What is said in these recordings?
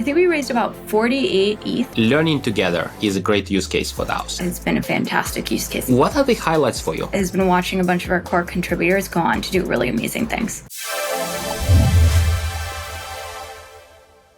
think we raised about 48 ETH. Learning together is a great use case for DAOs. It's been a fantastic use case. What are the highlights for you? I've been watching a bunch of our core contributors go on to do really amazing things.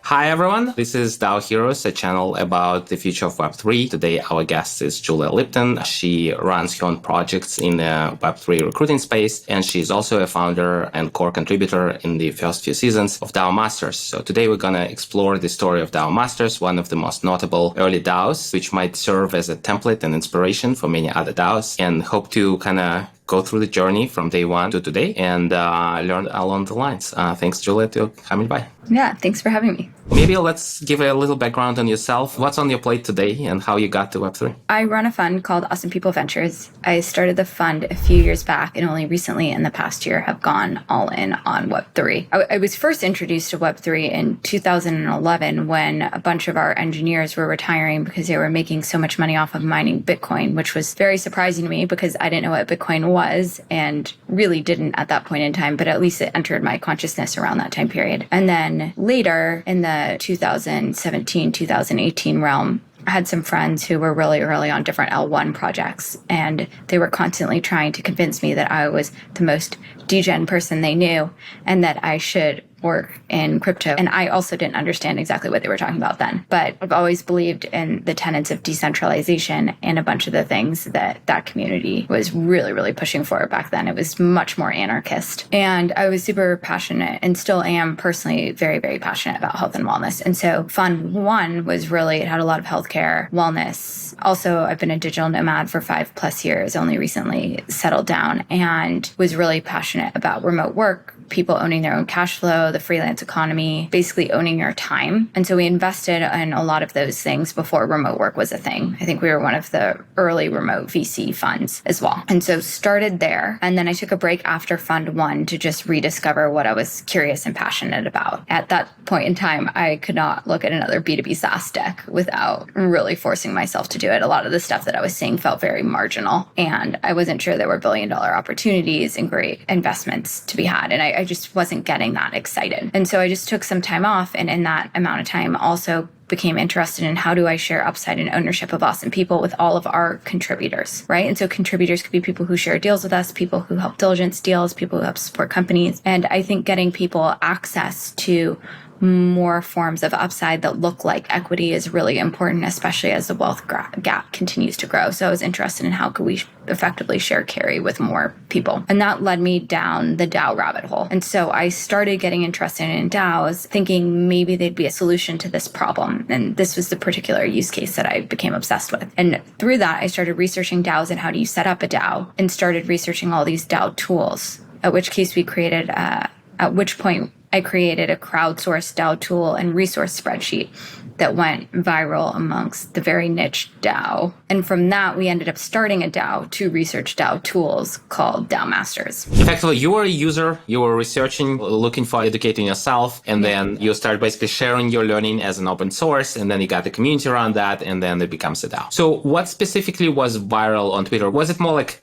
Hi everyone, this is DAO Heroes, a channel about the future of Web3. Today our guest is Julia Lipton. She runs her own projects in the Web3 recruiting space, and she's also a founder and core contributor in the first few seasons of DAO Masters. So today we're going to explore the story of DAO Masters, one of the most notable early DAOs, which might serve as a template and inspiration for many other DAOs, and hope to kind of go through the journey from day one to today and learn along the lines. Thanks, Julia, for coming by. Yeah, thanks for having me. Maybe let's give a little background on yourself. What's on your plate today and how you got to Web3? I run a fund called Awesome People Ventures. I started the fund a few years back and only recently in the past year have gone all in on Web3. I was first introduced to Web3 in 2011 when a bunch of our engineers were retiring because they were making so much money off of mining Bitcoin, which was very surprising to me because I didn't know what Bitcoin was and really didn't at that point in time, but at least it entered my consciousness around that time period. And then later in the 2017, 2018 realm, I had some friends who were really early on different L1 projects, and they were constantly trying to convince me that I was the most degen person they knew and that I should work in crypto. And I also didn't understand exactly what they were talking about then. But I've always believed in the tenets of decentralization and a bunch of the things that that community was really, really pushing for back then. It was much more anarchist. And I was super passionate and still am personally very, very passionate about health and wellness. And so Fund 1 was really, it had a lot of healthcare, wellness. Also, I've been a digital nomad for 5+ years, only recently settled down, and was really passionate about remote work, people owning their own cash flow, the freelance economy, basically owning your time. And so we invested in a lot of those things before remote work was a thing. I think we were one of the early remote VC funds as well. And so started there. And then I took a break after Fund 1 to just rediscover what I was curious and passionate about. At that point in time, I could not look at another B2B SaaS deck without really forcing myself to do it. A lot of the stuff that I was seeing felt very marginal. And I wasn't sure there were billion-dollar opportunities and great investments to be had. And I just wasn't getting that excited. And so I just took some time off. And in that amount of time, also became interested in how do I share upside and ownership of awesome people with all of our contributors, right? And so contributors could be people who share deals with us, people who help diligence deals, people who help support companies. And I think getting people access to more forms of upside that look like equity is really important, especially as the wealth gap continues to grow. So I was interested in how could we effectively share carry with more people. And that led me down the DAO rabbit hole. And so I started getting interested in DAOs, thinking maybe they'd be a solution to this problem. And this was the particular use case that I became obsessed with. And through that, I started researching DAOs and how do you set up a DAO, and started researching all these DAO tools, at which point I created a crowdsourced DAO tool and resource spreadsheet that went viral amongst the very niche DAO. And from that, we ended up starting a DAO to research DAO tools called DAO Masters. Effectively, you were a user, you were researching, looking for educating yourself, and then you started basically sharing your learning as an open source, and then you got the community around that, and then it becomes a DAO. So what specifically was viral on Twitter? Was it more like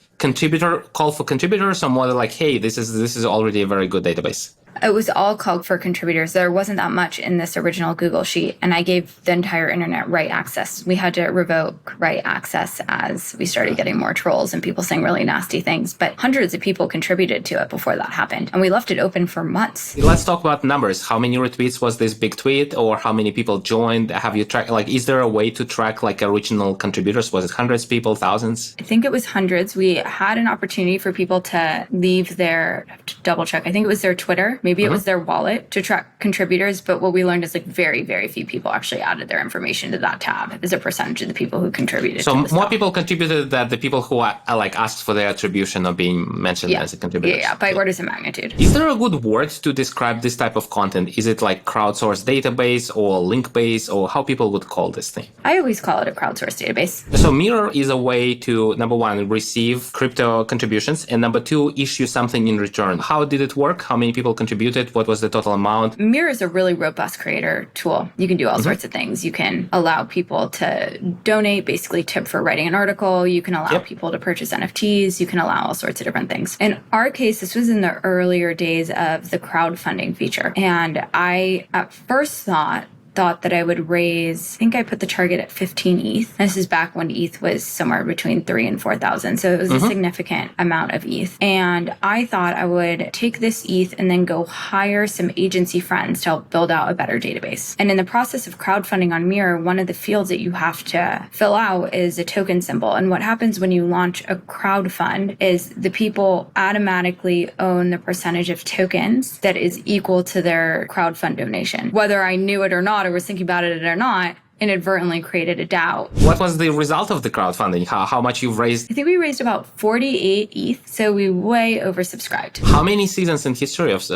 call for contributors, or more like, hey, this is already a very good database? It was all called for contributors. There wasn't that much in this original Google sheet, and I gave the entire internet write access. We had to revoke write access as we started getting more trolls and people saying really nasty things, but hundreds of people contributed to it before that happened, and we left it open for months. Let's talk about numbers. How many retweets was this big tweet, or how many people joined? Have you tracked, is there a way to track original contributors? Was it hundreds of people, thousands? I think it was hundreds. We had an opportunity for people to leave their, I have to double check, I think it was their Twitter. Maybe it was their wallet to track contributors, but what we learned is very, very few people actually added their information to that tab as a percentage of the people who contributed. So more people contributed than the people who asked for their attribution of being mentioned as a contributor. Yeah, by orders of magnitude. Is there a good word to describe this type of content? Is it like crowdsourced database or link based, or how people would call this thing? I always call it a crowdsourced database. So Mirror is a way to, number one, receive crypto contributions, and number two, issue something in return. How did it work? How many people contributed? What was the total amount? Mirror is a really robust creator tool. You can do all sorts of things. You can allow people to donate, basically tip for writing an article. You can allow people to purchase NFTs. You can allow all sorts of different things. In our case, this was in the earlier days of the crowdfunding feature. And I at first thought thought that I would raise, I think I put the target at 15 ETH. This is back when ETH was somewhere between 3,000 and 4,000. So it was a significant amount of ETH. And I thought I would take this ETH and then go hire some agency friends to help build out a better database. And in the process of crowdfunding on Mirror, one of the fields that you have to fill out is a token symbol. And what happens when you launch a crowd fund is the people automatically own the percentage of tokens that is equal to their crowdfund donation. Whether I knew it or not, or was thinking about it or not, inadvertently created a DAO. What was the result of the crowdfunding? How much you've raised? I think we raised about 48 ETH, so we way oversubscribed. How many seasons in history of the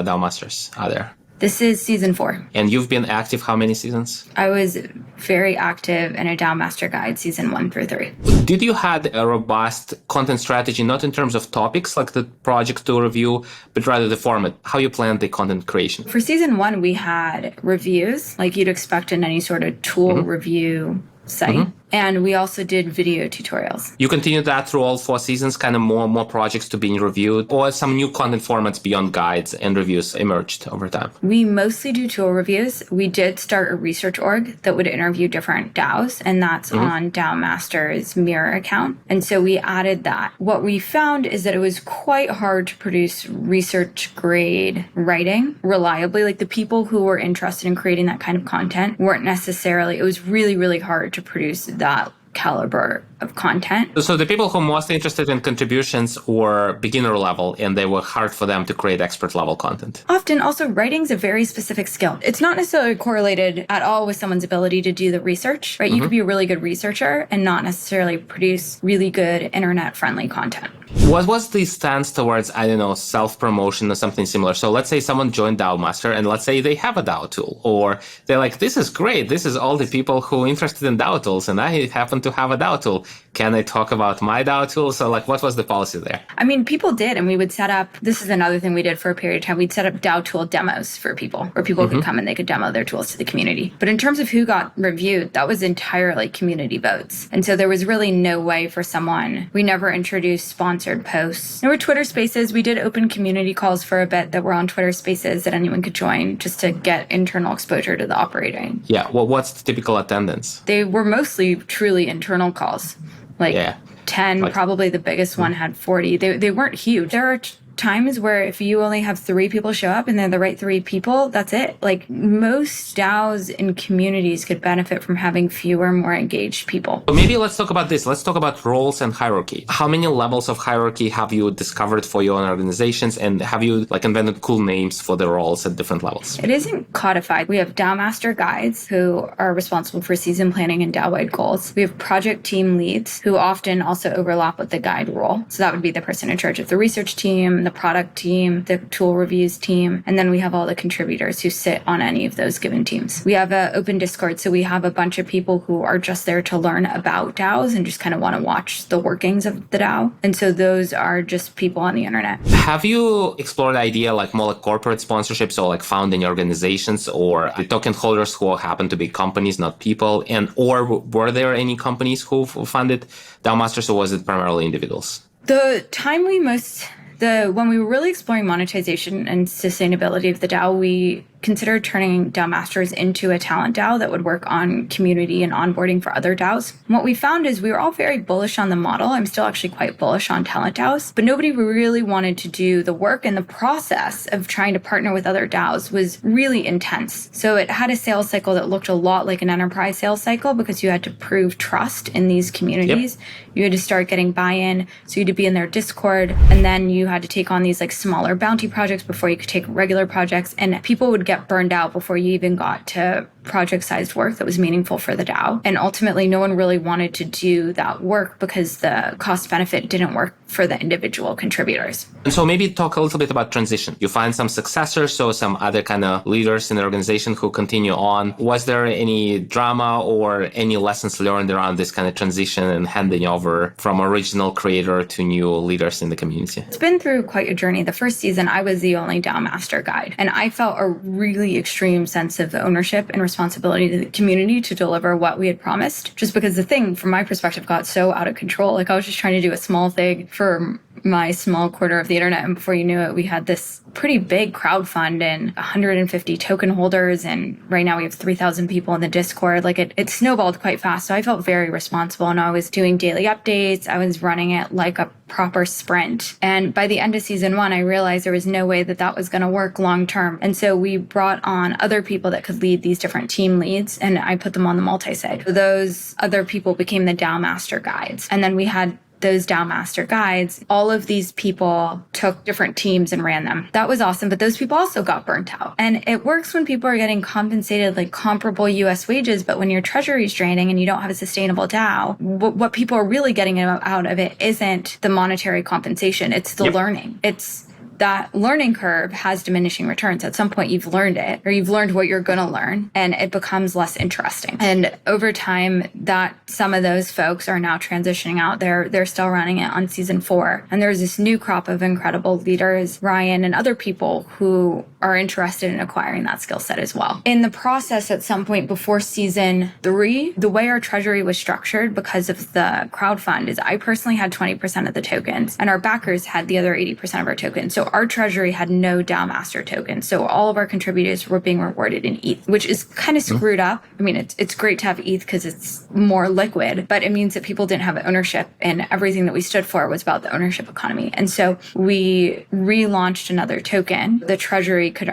DAO Masters are there? This is season 4. And you've been active how many seasons? I was very active in a DAO Master Guide, season 1 through 3. Did you had a robust content strategy, not in terms of topics like the project to review, but rather the format, how you planned the content creation? For season 1, we had reviews, like you'd expect in any sort of tool review site. And we also did video tutorials. You continued that through all 4 seasons, kind of more projects to being reviewed, or some new content formats beyond guides and reviews emerged over time? We mostly do tool reviews. We did start a research org that would interview different DAOs, and that's on DAO Master's Mirror account. And so we added that. What we found is that it was quite hard to produce research grade writing reliably. Like the people who were interested in creating that kind of content weren't necessarily, it was really, really hard to produce that caliber of content. So the people who are most interested in contributions were beginner level, and they were hard for them to create expert level content. Often also writing's a very specific skill. It's not necessarily correlated at all with someone's ability to do the research, right? You could be a really good researcher and not necessarily produce really good internet friendly content. What was the stance towards, I don't know, self-promotion or something similar? So let's say someone joined DAO Master and let's say they have a DAO tool, or they're like, this is great. This is all the people who are interested in DAO tools, and I happen to have a DAO tool. Can I talk about my DAO tool? So like, what was the policy there? I mean, people did, and we would set up, this is another thing we did for a period of time. We'd set up DAO tool demos for people, where people could come and they could demo their tools to the community. But in terms of who got reviewed, that was entirely community votes. And so there was really no way for someone, we never introduced sponsored posts. There were Twitter spaces. We did open community calls for a bit that were on Twitter spaces that anyone could join just to get internal exposure to the operating. Yeah. Well, what's the typical attendance? They were mostly truly internal calls. Like 10, probably the biggest one had 40. They weren't huge. There are times where if you only have 3 people show up and they're the right 3 people, that's it. Like most DAOs and communities could benefit from having fewer, more engaged people. But maybe let's talk about this. Let's talk about roles and hierarchy. How many levels of hierarchy have you discovered for your own organizations? And have you like invented cool names for the roles at different levels? It isn't codified. We have DAO Master guides who are responsible for season planning and DAO-wide goals. We have project team leads who often also overlap with the guide role. So that would be the person in charge of the research team, the product team, the tool reviews team, and then we have all the contributors who sit on any of those given teams. We have an open Discord, so we have a bunch of people who are just there to learn about DAOs and just kind of want to watch the workings of the DAO. And so those are just people on the internet. Have you explored the idea like more like corporate sponsorships or like founding organizations or the token holders who happen to be companies, not people? And or were there any companies who funded DAO Masters, or was it primarily individuals? The time when we were really exploring monetization and sustainability of the DAO, we considered turning DAO Masters into a talent DAO that would work on community and onboarding for other DAOs. And what we found is we were all very bullish on the model. I'm still actually quite bullish on talent DAOs, but nobody really wanted to do the work, and the process of trying to partner with other DAOs was really intense. So it had a sales cycle that looked a lot like an enterprise sales cycle because you had to prove trust in these communities. Yep. You had to start getting buy-in. So you had to be in their Discord, and then you had to take on these like smaller bounty projects before you could take regular projects, and people would get burned out before you even got to project-sized work that was meaningful for the DAO. And ultimately, no one really wanted to do that work because the cost-benefit didn't work for the individual contributors. And so maybe talk a little bit about transition. You find some successors, so some other kind of leaders in the organization who continue on. Was there any drama or any lessons learned around this kind of transition and handing over from original creator to new leaders in the community? It's been through quite a journey. The first season, I was the only DAO Master guide, and I felt a really extreme sense of ownership and responsibility to the community to deliver what we had promised, just because the thing, from my perspective, got so out of control. Like I was just trying to do a small thing for my small quarter of the internet. And before you knew it, we had this pretty big crowdfund and 150 token holders. And right now we have 3,000 people in the Discord. Like it snowballed quite fast. So I felt very responsible, and I was doing daily updates. I was running it like a proper sprint. And by the end of season 1, I realized there was no way that was going to work long term. And so we brought on other people that could lead these different team leads, and I put them on the multi-sig. Those other people became the DAO Master guides. And then we had those DAO Master guides. All of these people took different teams and ran them. That was awesome, but those people also got burnt out. And it works when people are getting compensated like comparable US wages, but when your treasury is draining and you don't have a sustainable DAO, what people are really getting out of it isn't the monetary compensation, it's the learning. It's that learning curve has diminishing returns. At some point, you've learned it, or you've learned what you're going to learn, and it becomes less interesting. And over time, that some of those folks are now transitioning out. They're still running it on season 4. And there's this new crop of incredible leaders, Ryan and other people who are interested in acquiring that skill set as well. In the process, at some point before season 3, the way our treasury was structured because of the crowdfund is I personally had 20% of the tokens, and our backers had the other 80% of our tokens. So our treasury had no DAO Master tokens. So all of our contributors were being rewarded in ETH, which is kind of screwed up. I mean, it's great to have ETH because it's more liquid, but it means that people didn't have ownership, and everything that we stood for was about the ownership economy. And so we relaunched another token. The treasury could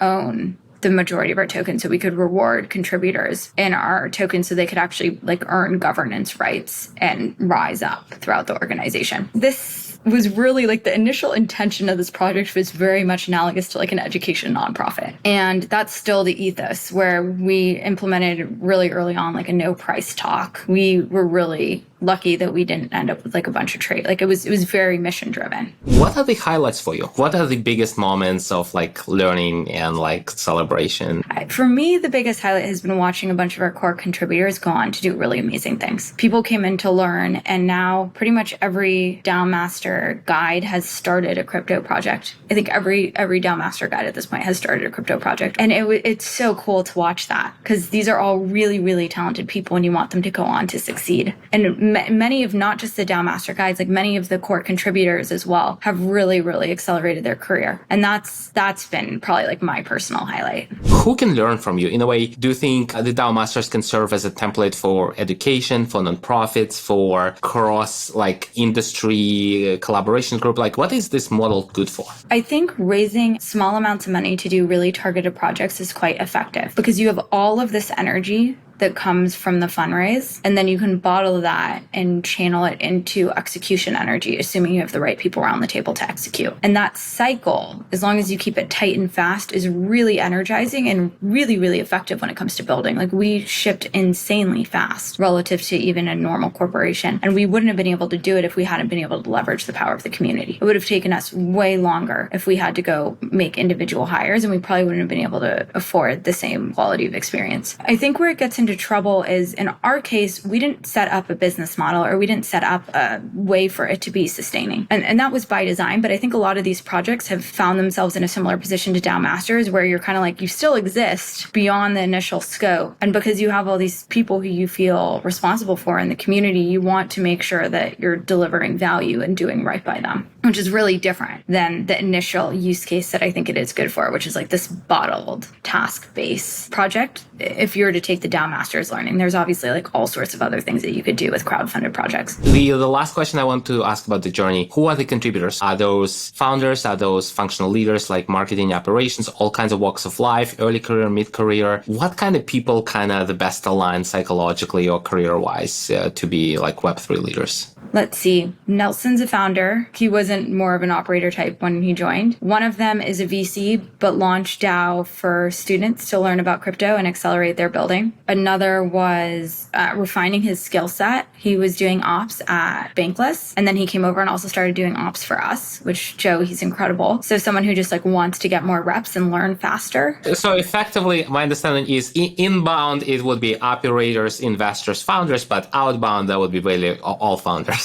own the majority of our tokens, so we could reward contributors in our tokens so they could actually like earn governance rights and rise up throughout the organization. This was really like the initial intention of this project was very much analogous to like an education nonprofit. And that's still the ethos, where we implemented really early on like a no price talk. We were really lucky that we didn't end up with like a bunch of trade. Like it was very mission driven. What are the highlights for you? What are the biggest moments of like learning and like celebration? For me, the biggest highlight has been watching a bunch of our core contributors go on to do really amazing things. People came in to learn, and now pretty much every DAO Master guide has started a crypto project. I think every DAO Master guide at this point has started a crypto project. And it's so cool to watch that, because these are all really, really talented people, and you want them to go on to succeed. And many of not just the DAO Master guides, like many of the core contributors as well, have really, really accelerated their career. And that's been probably like my personal highlight. Who can learn from you? In a way, do you think the DAO Masters can serve as a template for education, for nonprofits, for cross like industry collaboration group? Like, what is this model good for? I think raising small amounts of money to do really targeted projects is quite effective, because you have all of this energy that comes from the fundraise, and then you can bottle that and channel it into execution energy, assuming you have the right people around the table to execute. And that cycle, as long as you keep it tight and fast, is really energizing and really, really effective when it comes to building. Like we shipped insanely fast relative to even a normal corporation, and we wouldn't have been able to do it if we hadn't been able to leverage the power of the community. It would have taken us way longer if we had to go make individual hires, and we probably wouldn't have been able to afford the same quality of experience. I think where it gets into trouble is, in our case, we didn't set up a business model, or we didn't set up a way for it to be sustaining. And that was by design. But I think a lot of these projects have found themselves in a similar position to DAO Masters, where you're kind of like, you still exist beyond the initial scope. And because you have all these people who you feel responsible for in the community, you want to make sure that you're delivering value and doing right by them, which is really different than the initial use case that I think it is good for, which is like this bottled task-based project. If you were to take the DAO Masters learning, there's obviously like all sorts of other things that you could do with crowdfunded projects. The last question I want to ask about the journey: who are the contributors? Are those founders? Are those functional leaders like marketing, operations, all kinds of walks of life, early career, mid-career? What kind of people kind of the best aligned psychologically or career-wise to be like Web3 leaders? Let's see. Nelson's a founder. He wasn't more of an operator type when he joined. One of them is a VC, but launched DAO for students to learn about crypto and accelerate their building. Another was refining his skill set. He was doing ops at Bankless, and then he came over and also started doing ops for us, which Joe, he's incredible. So someone who just like wants to get more reps and learn faster. So effectively, my understanding is inbound, it would be operators, investors, founders, but outbound, that would be really all founders.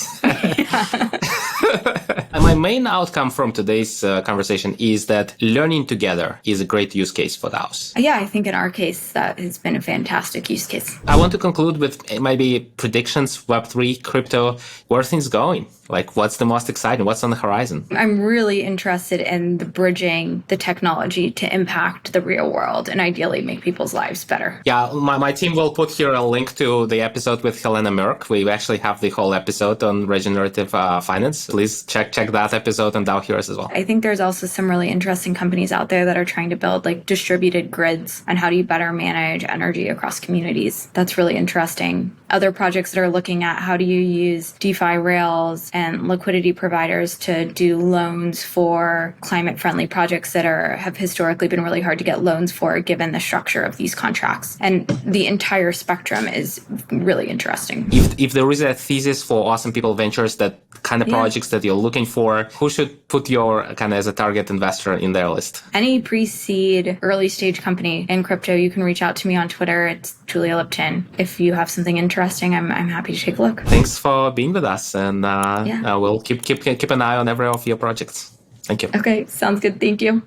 And my main outcome from today's conversation is that learning together is a great use case for DAOs. Yeah, I think in our case, that has been a fantastic use case. I want to conclude with maybe predictions, Web3, crypto, where are things going? Like, what's the most exciting? What's on the horizon? I'm really interested in the bridging the technology to impact the real world and ideally make people's lives better. Yeah, my team will put here a link to the episode with Helena Merck. We actually have the whole episode on regenerative finance. Please check that episode on DAO Heroes as well. I think there's also some really interesting companies out there that are trying to build like distributed grids on how do you better manage energy across communities. That's really interesting. Other projects that are looking at how do you use DeFi rails and liquidity providers to do loans for climate-friendly projects that have historically been really hard to get loans for given the structure of these contracts. And the entire spectrum is really interesting. If there is a thesis for awesome people ventures, that kind of projects that you're looking for, who should put your kind of as a target investor in their list? Any pre-seed, early stage company in crypto, you can reach out to me on Twitter. It's Julia Lipton. If you have something interesting, I'm happy to take a look. Thanks for being with us, and we'll keep an eye on every of your projects. Thank you. Okay, sounds good. Thank you.